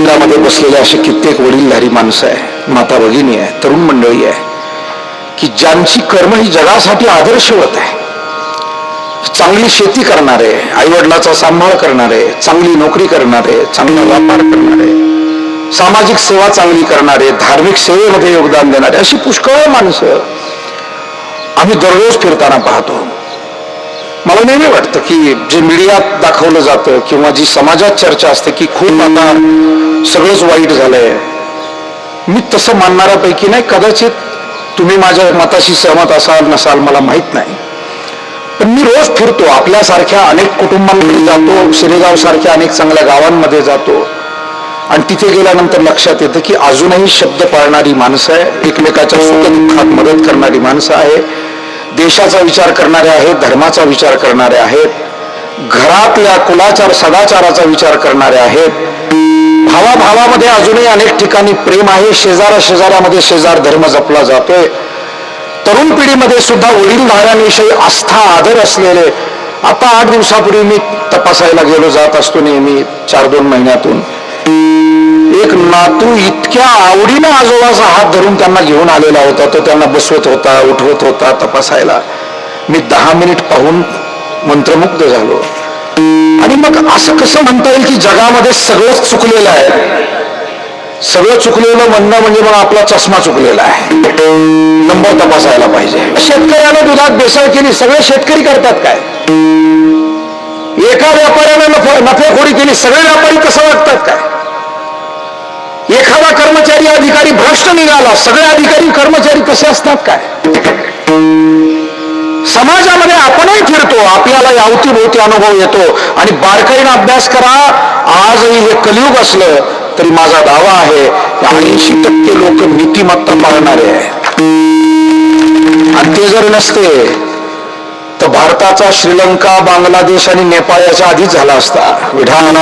मंदिरामध्ये बसलेले असे कित्येक वडीलधारी माणसं आहे, माता भगिनी आहे, तरुण मंडळी आहे की ज्यांची कर्म ही जगासाठी आदर्शवत आहे. चांगली शेती करणारे, आईवडिलाचा सांभाळ करणारे, चांगली नोकरी करणारे, चांगला व्यापार करणारे, सामाजिक सेवा चांगली करणारे, धार्मिक सेवेमध्ये योगदान देणारे अशी पुष्कळ माणसं आम्ही दररोज फिरताना पाहतो. मला नेहमी वाटतं की जे मीडियात दाखवलं जातं किंवा जी समाजात चर्चा असते की खूप आता सगळंच वाईट झालंय, मी तसं मानणाऱ्यापैकी नाही. कदाचित तुम्ही माझ्या मताशी सहमत असाल नसाल मला माहित नाही, पण मी रोज फिरतो, आपल्यासारख्या अनेक कुटुंबांमध्ये जातो, शिरेगाव सारख्या अनेक चांगल्या गावांमध्ये जातो आणि तिथे गेल्यानंतर लक्षात येतं की अजूनही शब्द पाळणारी माणसं आहे, एकमेकाच्या सुखदुःखात मदत करणारी माणसं आहे, देशाचा विचार करणारे आहेत, धर्माचा विचार करणारे आहेत, घरातल्या कुलाचार सदाचाराचा विचार करणारे आहेत. भावाभावामध्ये अजूनही अनेक ठिकाणी प्रेम आहे, शेजाऱ्यामध्ये शेजार धर्म जपला जातोय. तरुण पिढीमध्ये सुद्धा वडीलधाऱ्यांविषयी आस्था आदर असलेले. आता 8 दिवसापूर्वी मी तपासायला गेलो, जात असतो नेहमी 4-2 महिन्यातून. एक नातू इतक्या आवडीनं आजोबाचा हात धरून त्यांना घेऊन आलेला होता, तो त्यांना बसवत होता, उठवत होता तपासायला. मी 10 मिनिट पाहून मंत्रमुग्ध झालो. आणि मग असं कसं म्हणता येईल की जगामध्ये सगळंच चुकलेलं आहे? सगळं चुकलेलं म्हणणं म्हणजे मग आपला चष्मा चुकलेला आहे, नंबर तपासायला पाहिजे. शेतकऱ्याला दुधात भेसळ केली, सगळे शेतकरी करतात काय? एका व्यापाऱ्याने नफेखोरी केली, सगळे व्यापारी तसं वागतात काय? एखादा कर्मचारी अधिकारी भ्रष्ट निघाला, सगळे अधिकारी कर्मचारी तसे असतात काय? समाजामध्ये आपणही फिरतो, आपल्याला यावतीभोवती अनुभव येतो आणि बारकाईने अभ्यास करा. आजही हे कलियुग असलं तरी माझा दावा आहे 80% लोक नीतिमत्ता पाळणारे आहेत. आणि ते जर नसते तर भारताचा श्रीलंका, बांगलादेश आणि नेपाळ याच्या आधीच झाला असता. विधान